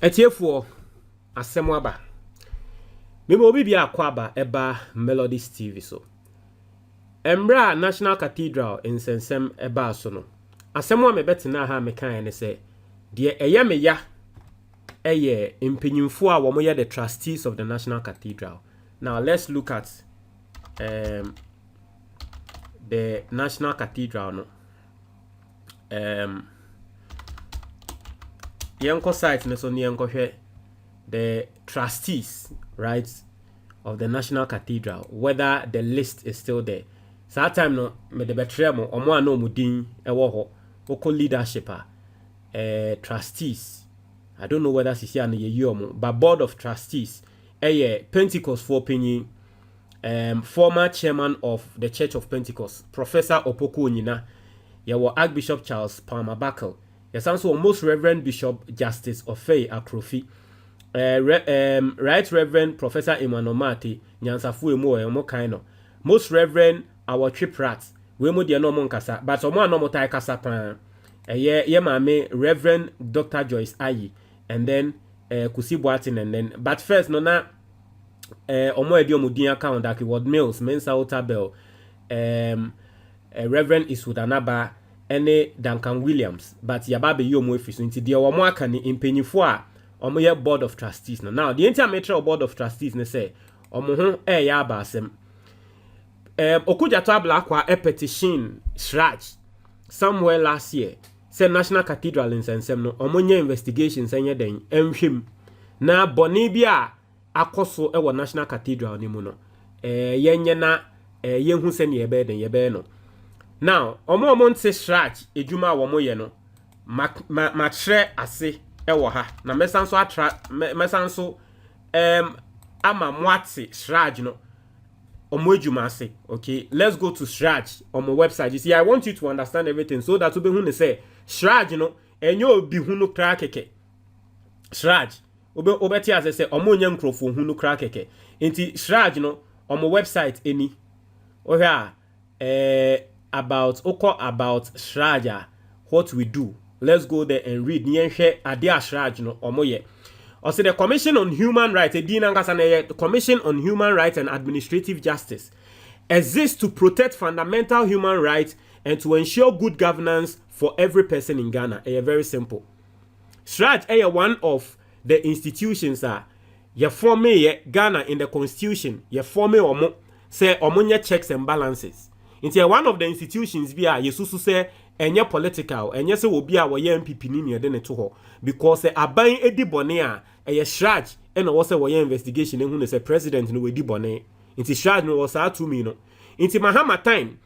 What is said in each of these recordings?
Etiefo asemwaba. Memo obi bia akwaba eba Melodies TV so. Embra National Cathedral in Sensem eba so no. Asemwa me betina ha me kan ne se de eye me ya eye mpenyimfo a wo mo ye the trustees of the National Cathedral. Now let's look at the National Cathedral no. Yenko site ne so ne yenko hwe the trustees, right, of the National Cathedral, whether the list is still there. So that time no me de betre mo omo ano mudin ewo ho oko leadership trustees. I don't know whether sisi an ye yomo, but board of trustees Pentecost for opinion, former chairman of the Church of Pentecost, Professor Opoku Onyina, yawo Archbishop Charles Palmer Buckle, yes, also Most Reverend Bishop Justice Ofei Akrofi, Right Reverend Professor Informality, Nyansafu emo kaino, Most Reverend our CHRAJ, we mo dia no monkasa, but omo anomo tai kasa pan. Ye mame Reverend Dr. Joyce Ayi, and then Kusi Boatin, and then but first no na omo edi omudin account that word Mills, Mensa Otabel, Reverend Isudanaba, ene Duncan Williams, but yababe yo mo efiso nti de omo aka ni impenyifo a omo ye board of trustees no. Now the entire board of trustees ne say omo ho ya aba asem okujato abla kwa petition CHRAJ somewhere last year say National Cathedral in Sensem no omonye investigations enye den enhwem na boni bia akoso ewo National Cathedral ni mu no yenye na yenhu se ne yebe no. Now omo nte CHRAJ ejuma wo mo ye no ma tre ase ewo ha na mesanso mesanso ama mwate CHRAJ no omo ejuma ase. Okay, let's go to CHRAJ on my website. You see, I want you to understand everything so that you be who say CHRAJ no enyo bi hu no kra keke. CHRAJ obeti as say omo nya nkrofo hu no kra keke. Nti CHRAJ no on my website eni ohia about CHRAJ, what we do. Let's go there and read nyenhwe ade a CHRAJ no omo ye. Also, the Commission on Human Rights, the Commission on Human Rights and Administrative Justice, exists to protect fundamental human rights and to ensure good governance for every person in Ghana. Very simple. CHRAJ is one of the institutions that you form Ghana in the Constitution. You form say omonya checks and balances. It's one of the institutions via Yesusu say enye political enye se obi a wo ye MPP ni ne de ne to ho because aban edi bone a CHRAJ and also wo ye investigation ehu ne say president no we di bone nti CHRAJ no was atu mi no nti Mahama time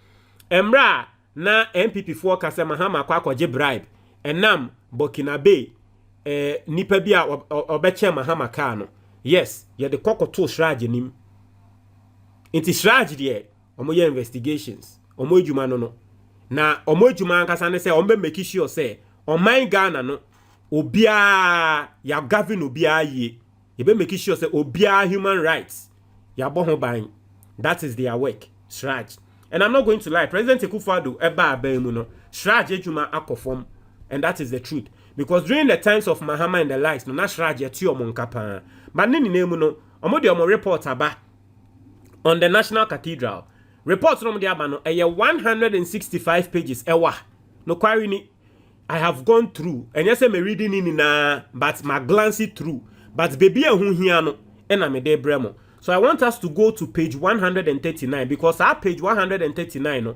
emra na MPP for ka say Mahama akwaje bribe enam Burkinabe nipa bi a obeche Mahama ka no yes ye de kokoto CHRAJ nim nti CHRAJ de omo ye investigations omo ejuma no na omo ejuma ankasa ne say ombe make sure say oman Ghana no obia ya govern obia ye ye be make sure say obia human rights ya bo ho ban. That is their work, CHRAJ. And I'm not going to lie, President Akufo-Addo eba aban mu no CHRAJ ejuma akofom, and that is the truth, because during the times of Mahama and the likes no na CHRAJ eti omo nkapa but ne nemu no omo de omo report aba on the National Cathedral. Reports from the Abano, 165 pages. Ewa, no query ni. I have gone through, and yes, I'm reading in but my glancing through. But baby, who here no, and I'm a day bremo. So I want us to go to page 139 because our page 139 no,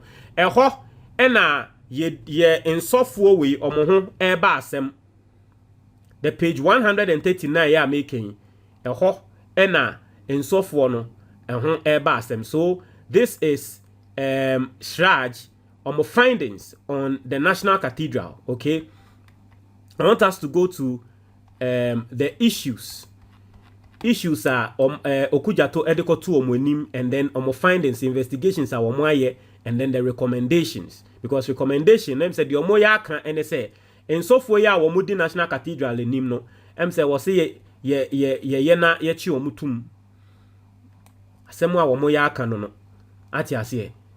ye in software way omoho eba asem. The page 139 ya making in software no, eba asem. So this is CHRAJ on findings on the National Cathedral. Okay, I want us to go to the issues. Issues are okujato ediko to omonim, and then findings, investigations are omoye, and then the recommendations. Because recommendation, them said the omoya kan and they say in software ya omudi National Cathedral enim no, say was say ye na ye chi omutum. Asemwa omoya kan no.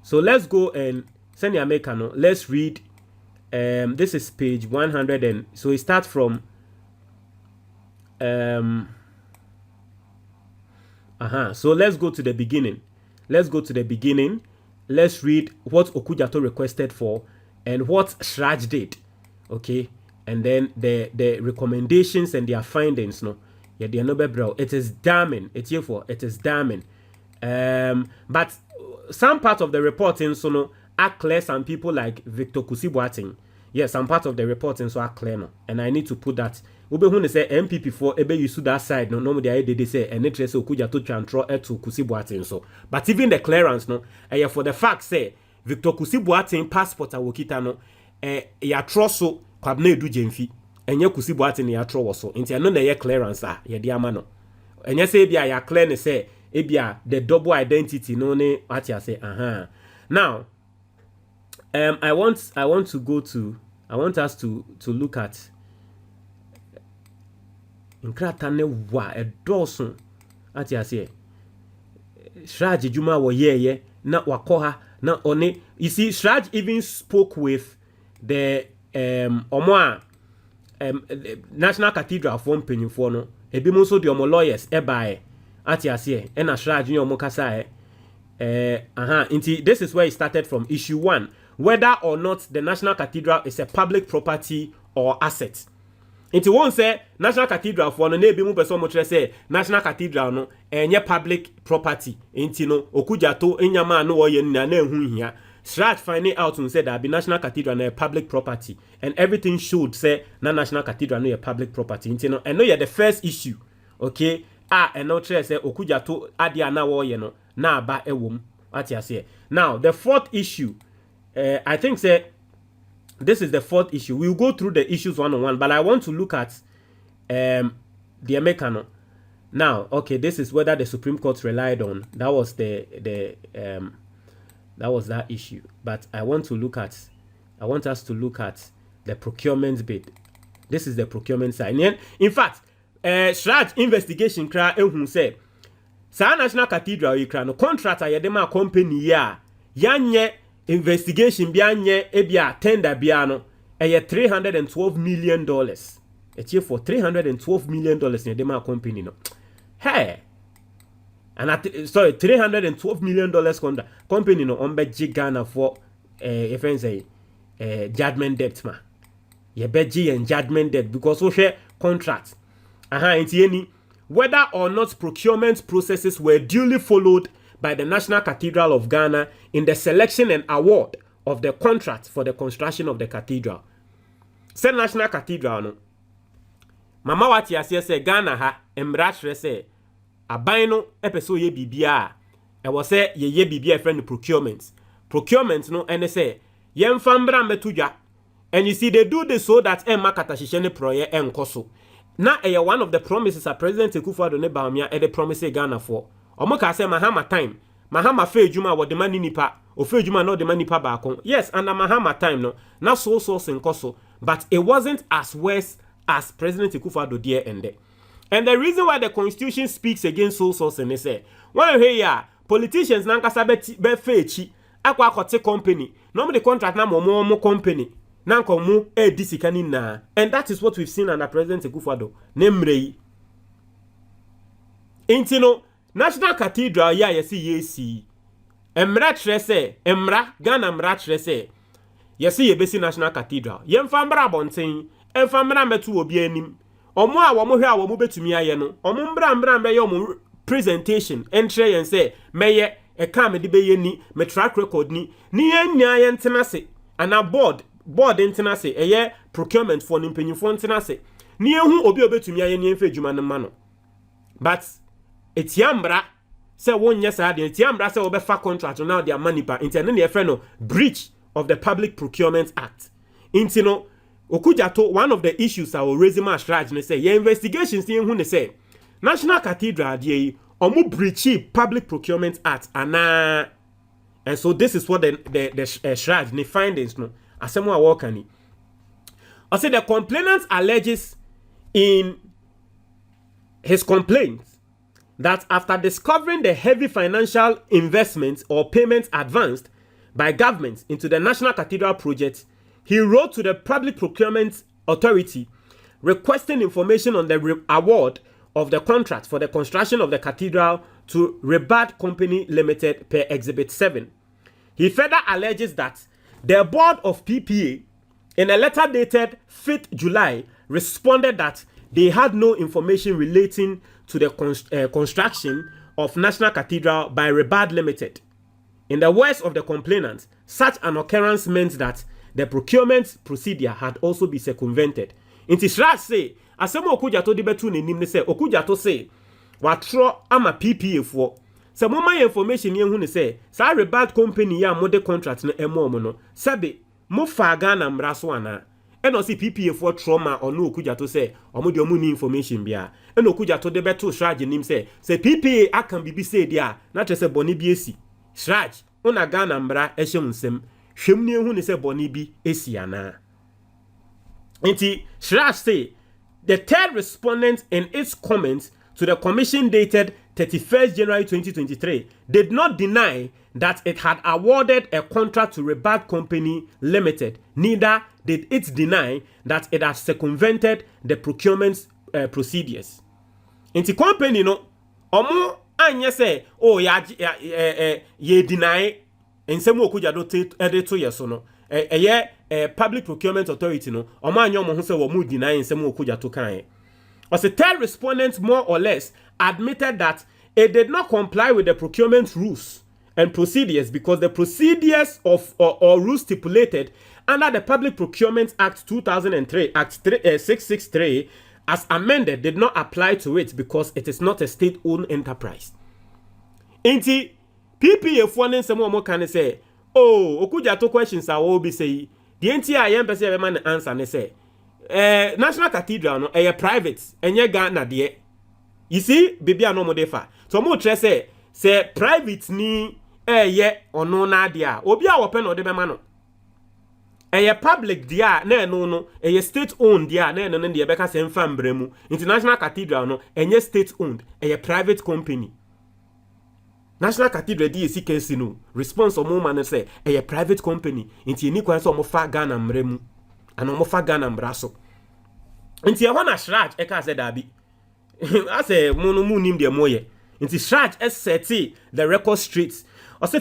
So let's go and send your mekano. Let's read. This is page 100, and so it starts from So let's go to the beginning. Let's read what Okujato requested for and what CHRAJ did. Okay, and then the recommendations and their findings. No, yeah, they are no bro. It is damning. It is damning. But some part of the reporting, so no, are clear. Some people like Victor Kusibuating. Yes, some part of the reporting so are clear no, and I need to put that. Ube who say MPP for ebe you that side no no they say and it say Okujato transfer to Kusibuating so. But even the clearance no, for the fact say Victor Kusibuating passport awokita no, ya troso kwabna edu jemfi. Enye Kusibuating ya tro so. Inti ano na ye clearance ye di ama no. Enye say bia ya clear ne say ebia the double identity no ne what you say Now I want us to look at Nkratane wa edosun ati ase CHRAJ juma wo ye na wakoha na one you see CHRAJ even spoke with the National Cathedral for mpanyimfo no ebi mo so de lawyers ebae ati ase e na CHRAJ ni omo kasa this is where it started from issue 1, whether or not the National Cathedral is a public property or asset. Inti won't say National Cathedral for no ebi mu person mo say National Cathedral no enye public property. Inti no Okujato enyama no oye na ehun hia. CHRAJ finding out and said that the National Cathedral na a public property and everything should say na National Cathedral no a public property. Inti no I know you're the first issue. Okay? And no say Okujato adia na oye no na ba ewom. What you say? Now the fourth issue, I think say this is the fourth issue. We'll go through the issues one on one, but I want to look at the Americano. Now, okay, this is whether the Supreme Court relied on. That was that was that issue. But I want us to look at the procurement bit. This is the procurement side. In fact, CHRAJ investigation cry ehun say Sa National Cathedral yikra no contractor yedema company ya yanye investigation bia nye ebia tender bia no $312 million. Etie for $312 million yedema company no. Hey. And $312 million contract company no on be Ghana for if I say judgment debt ma. Ye beji and judgment debt because we share contract. Inti any whether or not procurement processes were duly followed by the National Cathedral of Ghana in the selection and award of the contract for the construction of the cathedral. Say National Cathedral no. Mama wati asiye se Ghana ha emratre se aban no epeso ye bibia e wo se ye bibia friend procurement. Procurement no ene se ye mfambra metudwa. And you see they do this so that emma katashishene proye enkoso. Now, one of the promises that President Akufo-Addo ne Bawumia e de promise Ghana for. Omo ka say Mahama time. Mahama fe adwuma wo de mani nipa. O fe adwuma no de mani nipa baako. Yes, under Mahama time no. Na so nkoso, but it wasn't as worse as President Akufo-Addo there ende. And the reason why the constitution speaks against sole sourcing is say, when we ya politicians na nkasa be fe echi akwa akote company. No the contract na mo company. Nankomu disikani na. And that is what we've seen under President Akufo-Addo. Nemrei. Intino National Cathedral ya yesi. Emra trese, Ghana mra trese. Yesi yebesi National Cathedral. Yemfambra bonten, emfambra metu obi anim. Omo a womo hwe a womo betumi aye no. Omo mbra ye omo presentation entre yen say meye e ka me de be ye ni, me track record ni. Ni enya ye ntena se. Ana board ntena se eye procurement for mpanyimfo ntena se ni ehu obi obetumi aye ni emfa adwuma no ma no. But etiambra se wonye sa de etiambra se obefa contract now their money pa intene ne efe no breach of the Public Procurement Act. Intino Okujato, one of the issues I will raise ma CHRAJ ne say your investigations ni ehu ne say National Cathedral dey omo breach Public Procurement Act ana. And so this is what the CHRAJ ne findings no asemo awokani. I say the complainant alleges in his complaint that after discovering the heavy financial investments or payments advanced by governments into the National Cathedral project, he wrote to the Public Procurement Authority requesting information on the award of the contract for the construction of the cathedral to Rebad Company Limited per Exhibit 7. He further alleges that the board of PPA, in a letter dated 5th July, responded that they had no information relating to the construction of National Cathedral by Rebad Limited. In the words of the complainant, such an occurrence meant that the procurement procedure had also been circumvented. Inti CHRAJ say, asemo okujato di betu ne nim ne se, okujato say, watro ama PPA for. Se moma information ye hu ne se, sa Rebad Company ya mode contract no emo mo no, sebe, mo fa Ghana mmara so ana. Eno si PPA for trauma ono okujato se, omo de omo ni information bia. Eno okujato de betu CHRAJ nim se PPA akan bibi se dia, na tre se boni bi esi. CHRAJ, una Ghana mmara ehye nsem. Hwem ne hu ne se boni bi esi ana. Inti CHRAJ say the third respondent in its comments to the commission dated 31st January 2023 did not deny that it had awarded a contract to Rebad Company Limited. Neither did it deny that it has circumvented the procurement procedures. Inti company no omo anye say ye deny ensemu okuja do to yeso no public procurement authority no omo anyo mo ho se wo mu deny ensemu okuja to kan. As the third respondent more or less admitted that it did not comply with the procurement rules and procedures because the procedures of or rules stipulated under the Public Procurement Act 2003, Act 663, as amended, did not apply to it because it is not a state-owned enterprise. Inti PPA foreign some more can say, oh, okuja to questions are all be say the NTI person man answer ne say National Cathedral no private enye Ghana de. You see baby no mo defa. So mo tre say private ni ono na de a obi a wo pe no de be ma no. Public dia na no state owned dia na no de be ka se mfa mbremu. International Cathedral no enye state owned private company. National Cathedral DSC case no response o mo man say private company inti ni kwan so mo fa Ghana mremu ana mo fa Ghana mbraso inti e hona CHRAJ e ka say dabi ase mo no mu nim de moye inti CHRAJ seti the record straight or say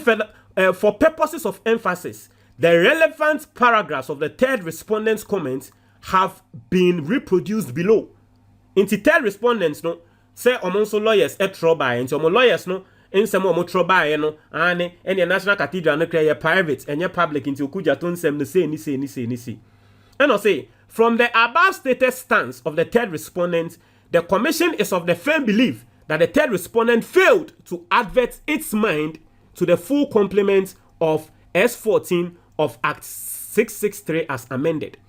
for purposes of emphasis the relevant paragraphs of the third respondent's comments have been reproduced below. Inti third respondents no say omonso lawyers by inti omo lawyers no in some more trouble, no, and the National Cathedral no create private and your public into okuja ton sem no say ni say. And I say, from the above stated stance of the third respondent, the commission is of the firm belief that the third respondent failed to advert its mind to the full complement of S14 of Act 663 as amended.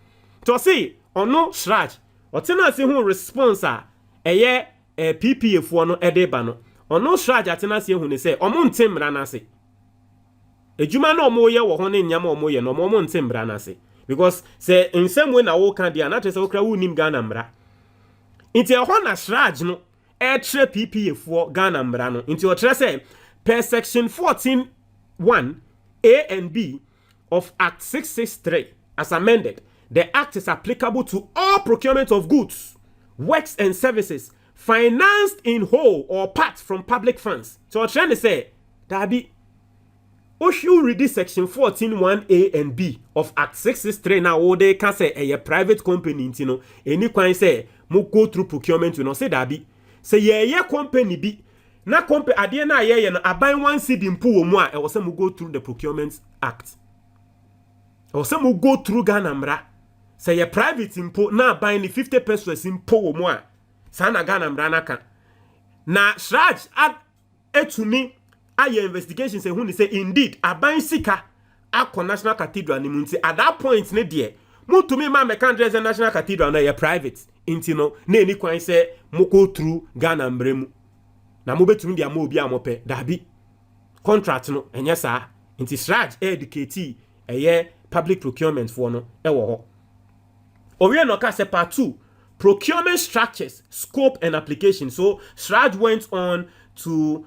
To say, or no CHRAJ, or tena se who response PPA for no edeba no. Ono CHRAJ atena se hu ne se omo ntembra na se ejuma na omo ye wo ho ne nyama omo ye no omo ntembra na se because say in some way na wo kan dia na tese okra wu nim Ghana mbra nti e ho na CHRAJ no tre PPA for Ghana mbra no nti o tre se per section 14(1) A and B of Act 663 as amended, the act is applicable to all procurement of goods, works and services financed in whole or part from public funds. So I'm trying to say, Dabi, you read this section 14(1) A and B of Act 663 now, all they can say a private company, you know, any can say, mo go through procurement, you know, say Dabi, say yeah company be, na company adiena yeah no aban one seed in pool mo a was mo go through the Procurement Act. Or some mo go through Ghana mra. Say a private impo na buying 50 pesos in pool mo a. Sana Ghana mbrana kan. Na CHRAJ at to me aye investigation say who say indeed aban sika akọ National Cathedral ni munti at that point ne de mo to me ma me kan dress National Cathedral na ye private inti no na eni kwan say mo go through Ghana mbremu na mo betumi dia ma obi amope dabi contract no enye saa inti CHRAJ educate public procurement for no ewo ho owie no ka say part 2 procurement structures, scope, and application. So CHRAJ went on to,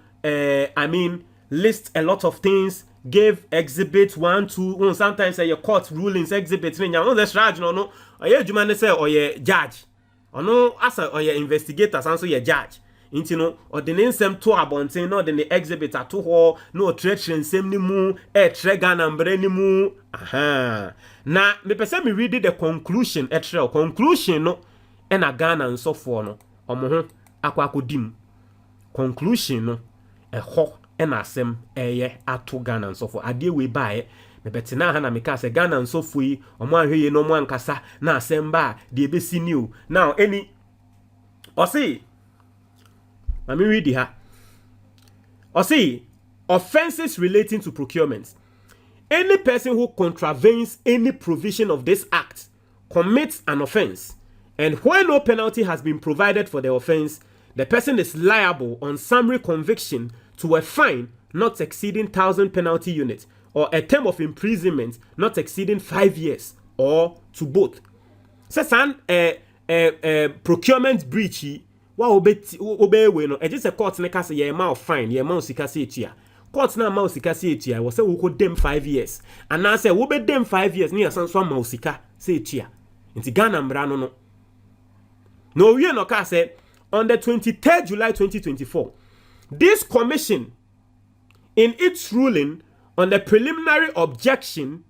list a lot of things, gave exhibits 1, 2, sometimes your court rulings exhibits. No, the CHRAJ no, or you man say or judge. ono asa oye investigators and so ye judge nti no ode ne nsem to abonten no ode ne exhibit ato ho no treachery nsem ni mu tre Ghana mbere ni mu aha na me pese me read the conclusion conclusion no e na Ghana nsofo no omo ho akwakodim conclusion no ho e na asem eye ato Ghana nsofo ade we bae me betina ha na me ka se Ghana nsofo yi omo ahweye no mo ankasa na asem ba de ebesi new now any osi let me read it. Or see, offenses relating to procurement. Any person who contravenes any provision of this act commits an offense, and where no penalty has been provided for the offense, the person is liable on summary conviction to a fine not exceeding 1,000 penalty units or a term of imprisonment not exceeding 5 years or to both. Sasan procurement breach. Wa obey we no just a court na ka say ye ma fine ye ma sika say etua court na ma sika say etua wo say wo ko dem 5 years and na say wo be dem 5 years ni asan so ma sika say etua nti Ghana mbra no we no ka say on the 23rd July 2024 this commission in its ruling on the preliminary objection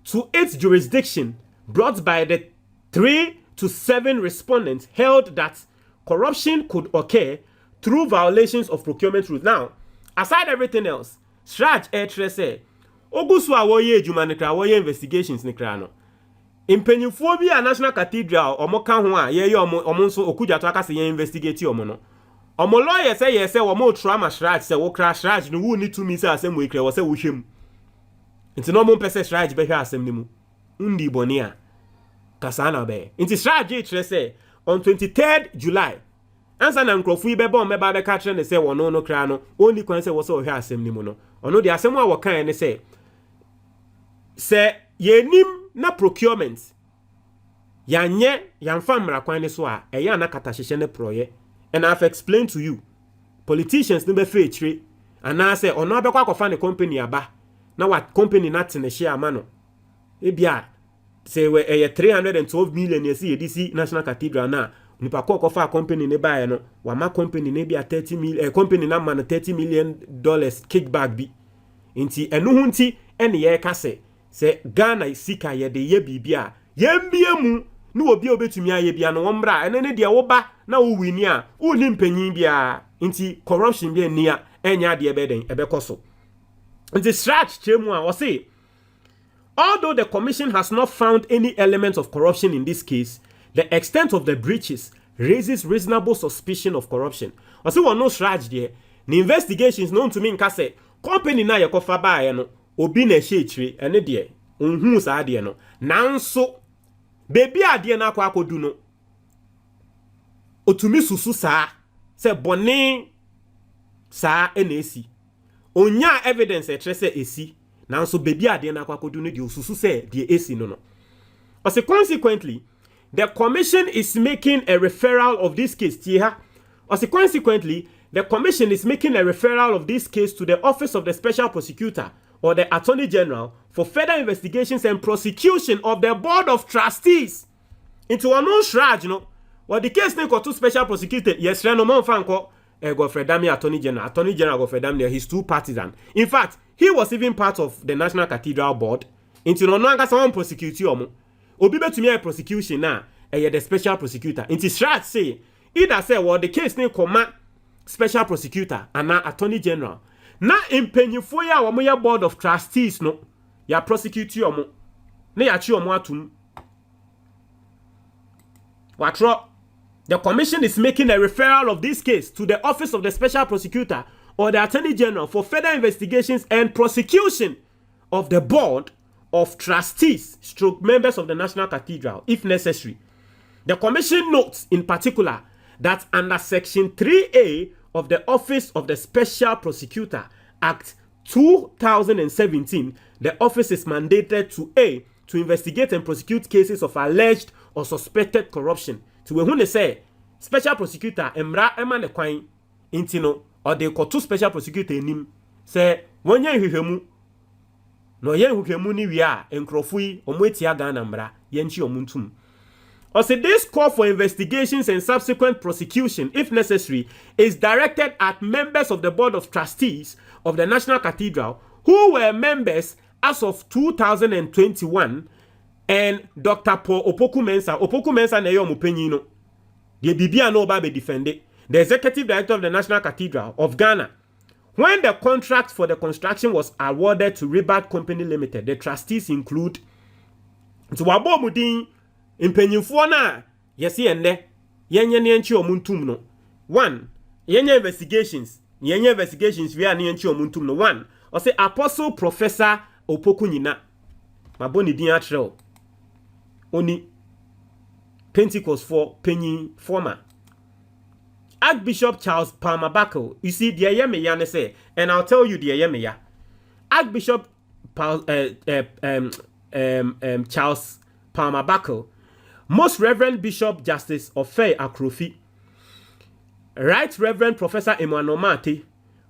to its jurisdiction brought by the 3 to 7 respondents held that corruption could occur through violations of procurement rules. Now, aside everything else, CHRAJ say, Ogusu awoye ejuma ne kra woye investigations ne kra no. Impenyufo bi a National Cathedral omo ka ho a ye omo nso okuja to aka se ye investigate omo no. Omo lawyer say ye say omo trauma CHRAJ say wo kra CHRAJ no wu ni to me say asem wo kra wo say wo hwem. Nti no mo pese CHRAJ be hwe asem ni mu. Undi boni a kasana be. Nti CHRAJ say on 23rd July, ansa na nkrofo ibe bon meba be ka kire ne se wono no kra no only kwan se wo so hwe asem ni mu no ono de asem a wo kan ne se yenim na procurement yanye yamfa mra kwan ne so a eya na kata hyehye ne proye and I've explained to you politicians ne be fe chire ana se ono abekwa akofa ne company aba na what company na tene hye ama no ebia say we 312 million yesi edisi National Cathedral na nipa kofa company ne bae no wa ma company ne bia 30 million company na man $30 million kickback bi nti enu hu nti ene ye ka se Ghana sika ye de ye bibia yembie mu na obi obetumi aye bia no wombra ene ne de wo ba na wo wini a uni mpanyin bia nti corruption bia nia enya de ebeden ebekoso nti CHRAJ chemu a wo se although the commission has not found any element of corruption in this case, the extent of the breaches raises reasonable suspicion of corruption. I say no CHRAJ there. The investigations known to me nka say company na yekofa ba no obi na hyekyire ene de unhu sa de no nanso baby ade na akodu no otumi susu sa se bone sa enesi onya evidence e se esi nanso baby ade na akodu no de osusu se de esi no. Also consequently, the commission is making a referral of this case consequently, the commission is making a referral of this case to the Office of the Special Prosecutor or the Attorney General for further investigations and prosecution of the Board of Trustees into a no CHRAJ no. What the case name to Special Prosecutor, yes, no man fanko Godfrey Dami Attorney General Godfrey Dami, his two partisan. In fact, he was even part of the National Cathedral Board. Into no anga someone prosecute you obi betumi a prosecution na the Special Prosecutor. Into CHRAJ say either say what the case name command Special Prosecutor and Attorney General. Na impenyifo ya wo ya Board of Trustees no ya prosecute you na ya chi omo atum. Watro, the commission is making a referral of this case to the Office of the Special Prosecutor or the Attorney General for further investigations and prosecution of the Board of Trustees / members of the National Cathedral, if necessary. The commission notes in particular that under Section 3A of the Office of the Special Prosecutor Act 2017, the office is mandated to investigate and prosecute cases of alleged or suspected corruption. To when they say Special Prosecutor emra ema ne kwan intino or they call two Special Prosecutor nim say wonye hwehwemu no yen hwehwemu ni wi a enkrofui omo etia Ghana mbra yenchi omuntum. Also, this call for investigations and subsequent prosecution, if necessary, is directed at members of the Board of Trustees of the National Cathedral who were members as of 2021 and Dr. Paul Opoku-Mensah. Opoku-Mensah na yomu penyino. The Bibia no ba be defended. The Executive Director of the National Cathedral of Ghana. When the contract for the construction was awarded to Rebirth Company Limited, the trustees include Tuwabo Mudin impenyimfo na yesi ende yenye ne nchi omuntum no. 1. Yenye investigations we are ne nchi omuntum no. 1. O say Apostle Professor Opoku nyina. Maboni din atrel. Oni Pentecost for penny former. Archbishop Charles Palmer Buckle. You see, the Yemeya ne say, and I'll tell you the Yemeya. Archbishop Charles Palmer Buckle, Most Reverend Bishop Justice Ofe Akrofi, Right Reverend Professor Emmanuel Mate,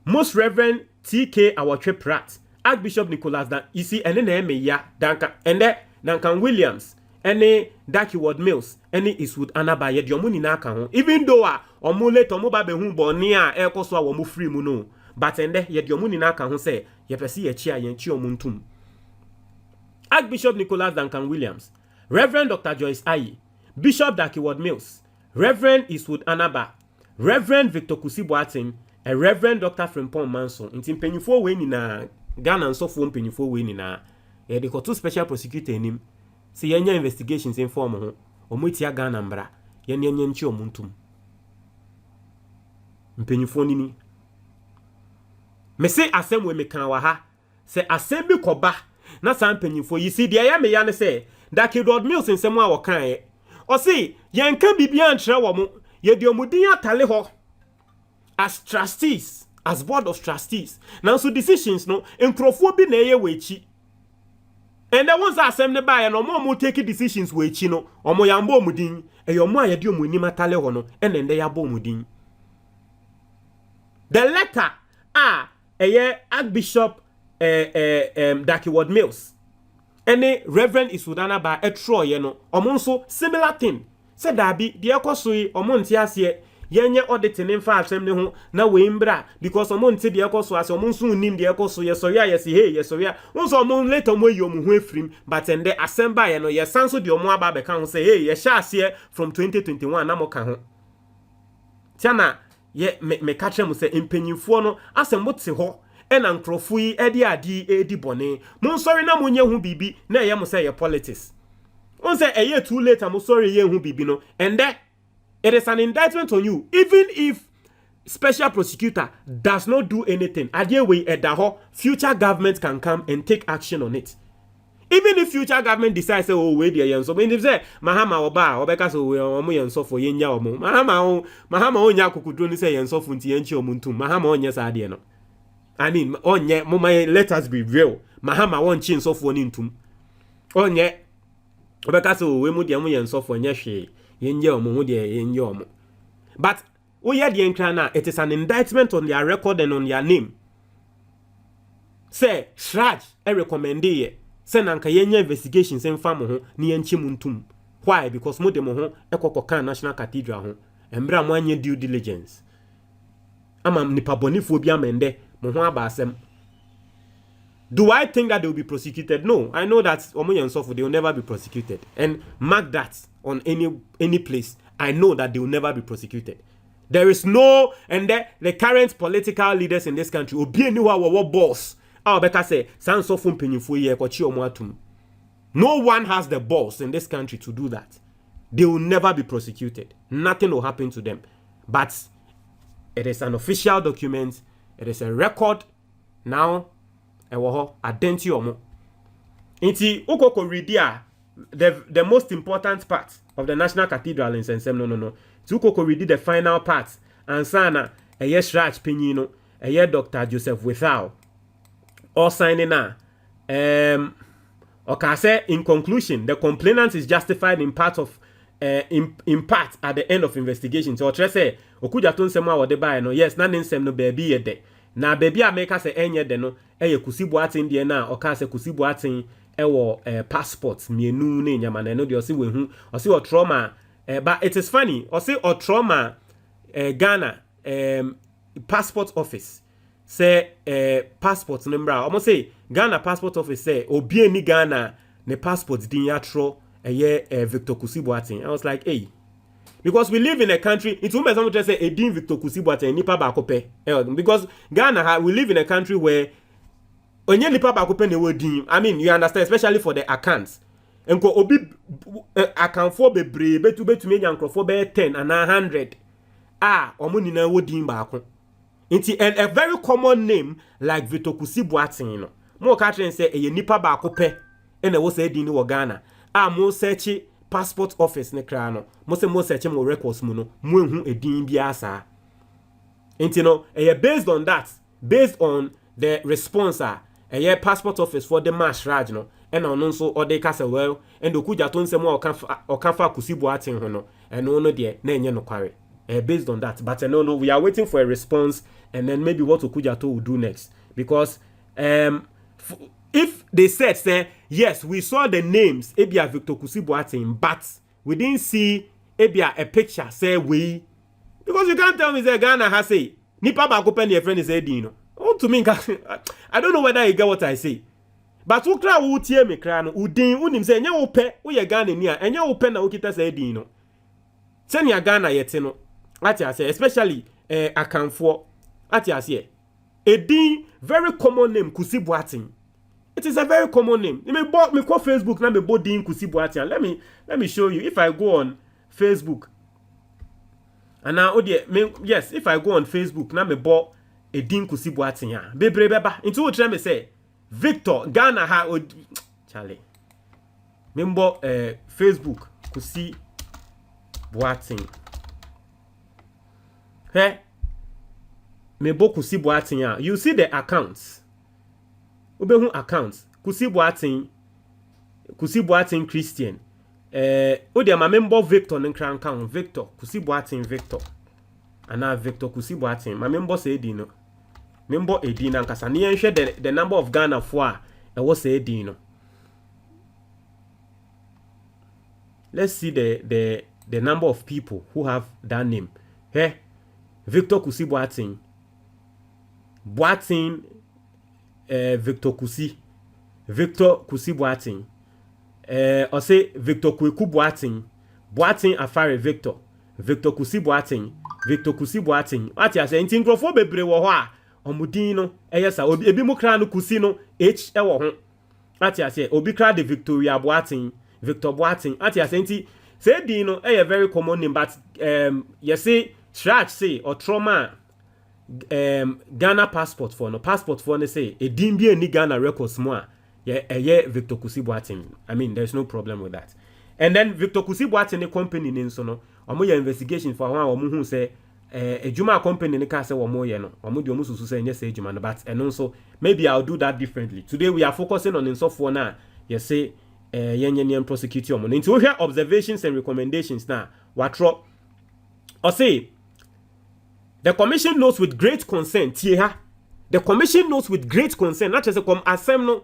Most Reverend T.K. Awatwe Pratt, Archbishop Nicholas you see, and then Yemeya, Duncan Williams, any Daki Ward Mills, any Eastwood Anaba yet your money naka even though omule tomoba be humbo near ekoswa womu free muno but ende yet your money naka say ye pesi ye chia yen chi omuntum. Archbishop Nicholas Duncan Williams, Reverend Dr. Joyce Ayi, Bishop Daki Ward Mills, Reverend Eastwood Anaba, Reverend Victor Kusiboatin, and Reverend Dr. Frimpong Manson. Intim penifo we ni na Ghana and so phone penifo we ni na ye de ko two special prosecutor nim. See yenya investigations inform ho omutia Ghana mbra yenya nchi omuntum mpenyifo nini me say asem we mekan wa ha say asem bi koba na san mpenyifo yi see dia ya me ya ne say that Kidward Mills nsem a wo kan e o say yenka bibia ntre wo mo ye de omudin atale ho as trustees, as board of trustees now so decisions no enkrofo bi na ye wechi. And the ones that send the buy and more take decisions with chino or mo yambo mudin and your moya dio munima talehono and then they are bomudin. The letter Archbishop Daki Ward Mills and the Reverend Isudana by a Troy so similar thing. Said that be the Ekosui or Montiasie yenye auditing in fact ho na we mbra because omonte de ekoso as omonso nim de ekoso yesoya yesi hey yesoya onso omon later mo yom hu afrim but ende assemble ye no ye sanso de omo aba be kan ho say hey ye sha ase from 2021 na mo ka ho tiana ye me ka kire mo say empenyimfo no asem te ho ena nkrofo yi edi adi bone mo sorry na mo nya hu bibi na ye mo say ye politics on say eye too late mo sorry ye hu bibi no ende it is an indictment on you, even if special prosecutor does not do anything. Future government can come and take action on it. Even if future government decides, oh, wait, yeah, so when they say, Mahama Oba, Obeka, so we are so for Yenya Omo, Mahama Onya Kukudroni say, and so funti and Chomuntum, Mahama Onyas Adiano. I mean, Onye, Mumma, let us be real. Mahama won't change so for Nintum. Onye, Obeka, so we would and so for Nyashi. But we had the entrana, it is an indictment on their record and on their name. Say, CHRAJ, I recommend ye. Send anka yenya investigations in famo ni enchimuntum. Why? Because mo demo ekokokan National Cathedral ho. Embra mo anye due diligence. Ama nipa bonifo bia mende mo ho abasem. Do I think that they will be prosecuted? No. I know that Omoye and Sofo, they will never be prosecuted. And mark that on any place. I know that they will never be prosecuted. There is no, and the current political leaders in this country will be anywhere boss. I'll better say, San Sofo Penyufu Kochi Omoatum. No one has the balls in this country to do that. They will never be prosecuted. Nothing will happen to them. But it is an official document. It is a record. Now, identity omo. Inti ukoko redia the most important part of the National Cathedral in Sensem no. Ukoko read the final part and sana CHRAJ penyino Dr. Joseph Withal all signing na say in conclusion the complainant is justified in part at the end of investigation. So say okuja ton sema wo de buy no yes na nsem no baby ye de na baby a make say enye de no kusibu atin de na oka say kusibu atin passports mienu ne nyama na no de ɔse wehu ɔse o trauma but it is funny ɔse o trauma Ghana passport office say passport number almost say Ghana passport office say obi ani Ghana ne passport din yatro Victor Kusi Boateng. I was like, hey, because we live in a country, it's almost someone just say a din Victor Kusi Boateng nipa ba kope. Because Ghana we live in a country where onye nipa ba kope ne wodi. I mean, you understand, especially for the accounts. Enko obi account for bebre betu me nyankro be 10 and 100. Omo ni na wodi ba ko. And a very common name like Victor Kusi Boateng no. Mo ka tren say e nipa ba kope e na wo say din wo Ghana. Mo search passport office ne kra no. Mo search mo records mu no. Mo ehu edin bia saa. Enti no, based on that, based on the response passport office for the CHRAJ no. And on so or they cast well and the kuja ton se mo o kanfa Kusi Boateng ho no. And no de na enye no kware. Based on that, but no, we are waiting for a response, and then maybe what Okujato will do next. Because if they said, say yes, we saw the names, Ebia Victor Kusi Boateng, but we didn't see Ebia a picture, say we, because you can't tell me say Ghana has say nipa ba ko pen your friend is Edino. Oh, to me, I don't know whether you get what I say. But who cry who tear me cry no udin unim say nya wo pe wo ye Ghana ni a enya wo pe na wo kita say Edino. Senya Ghana yete no. Ati ase, especially akanfo. Ati ase, a very common name Kusi Boateng. It is a very common name. Me call Facebook na me bo din Kusi Boateng. Let me show you. If I go on Facebook, and now yes, if I go on Facebook na me bo a din Kusi Boateng ya. Bebre beba. Into what me say Victor Ghana ha Charlie. Me bo Facebook Kusi Boateng. Hey, me bo Kusi Boateng ya. You see the accounts. Ubehu accounts. Kusi Boateng Christian. Ode ma member Victor nkran account Victor Kusi Boateng Victor. Ana Victor Kusi Boateng. Ma member say di no. Member edi na nkasa. Ni enhwe the number of Ghana for e wo say di no. Let's see the number of people who have that name. Hey, Victor Kusi Boateng. Boateng Victor Kusi Boateng. Or say Victor Kweku Boateng. Boateng Afare Victor Kusi Boateng. What you say? Inti nkrofo bebre wo ho a omudin no eyesa ebi mu kra no Kusi no h e wo ho. What you say? Obi kra de Victor Boateng. What you say? Inti say din no a very common name, but you say CHRAJ say or trauma Ghana passport for no say a din bi ani Ghana records mo a Victor Kusi Boateng. I mean, there's no problem with that. And then Victor Kusi Boateng the company ni so no omo ye investigation for one omo hu say ejuma company ni ka say omo ye no omo di omo susu say nye say ejuma no, but and also maybe I'll do that differently. Today we are focusing on insofo na you say yenyen prosecute omo. Nti we hear observations and recommendations na watro or say the commission notes with great concern. The commission notes with great concern. Not just a come asem no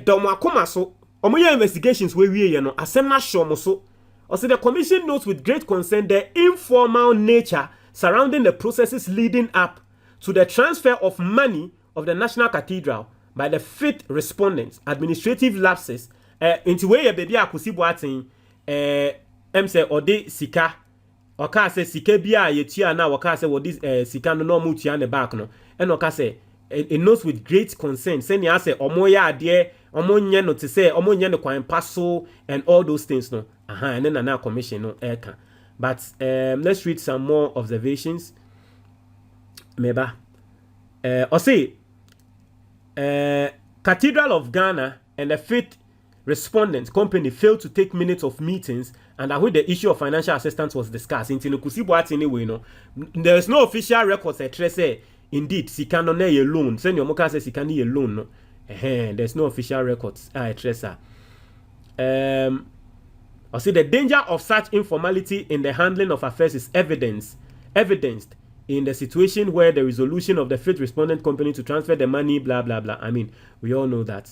domo akoma so. Omoya investigations we no asem na show mo so. Also the commission notes with great concern the informal nature surrounding the processes leading up to the transfer of money of the National Cathedral by the 5th respondents, administrative lapses into where baby Kusi Boateng say ode sika. Oka say sika bia yetua na oka say what this sika no mutua ne back no and oka say it knows with great concern say ni say omo ya ade omo nye no te say omo nye no kwan paso and all those things no and then na commission no eka. But let's read some more observations. Meba or say Cathedral of Ghana and the 5th respondent company failed to take minutes of meetings and when the issue of financial assistance was discussed. In Kusi Boateng anyway, no, there is no official records that say indeed sika no na ye loan. Send your moka say sika ni ye loan no. There's no official records. Tresa. I say the danger of such informality in the handling of affairs is evidenced in the situation where the resolution of the 5th respondent company to transfer the money, blah blah blah. I mean, we all know that.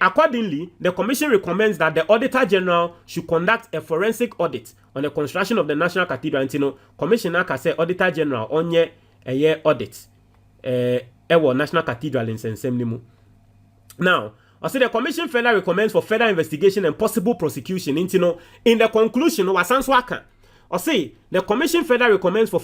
Accordingly, the commission recommends that the Auditor General should conduct a forensic audit on the construction of the National Cathedral. And, you know, Commissioner can say Auditor General onye a year audit National Cathedral in Sensem. Now, the commission further recommends for further investigation and possible prosecution. In the conclusion, the commission further recommends for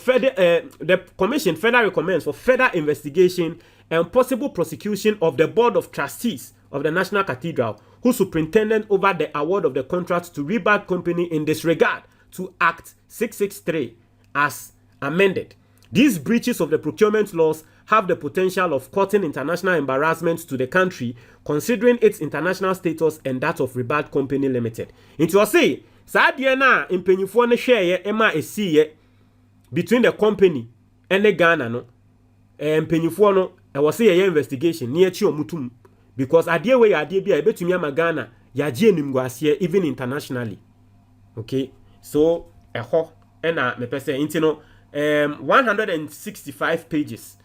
further investigation and possible prosecution of the Board of Trustees of the National Cathedral, who superintended over the award of the contract to Rebad Company in disregard to Act 663 as amended. These breaches of the procurement laws have the potential of causing international embarrassment to the country, considering its international status and that of Rebad Company Limited. Into a say, Sadia na impenyufo ne share ema esiye between the company and the Ghana no. Impenyufo no was say a investigation near chi omutum because adie we adie bia ebetumi ama Ghana ya je nimguasie even internationally. Okay, so eho na me pese intino 165 pages.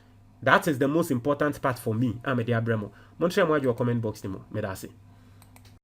That is the most important part for me. I'm a dear Bremo. Montreal, comment box. Medase.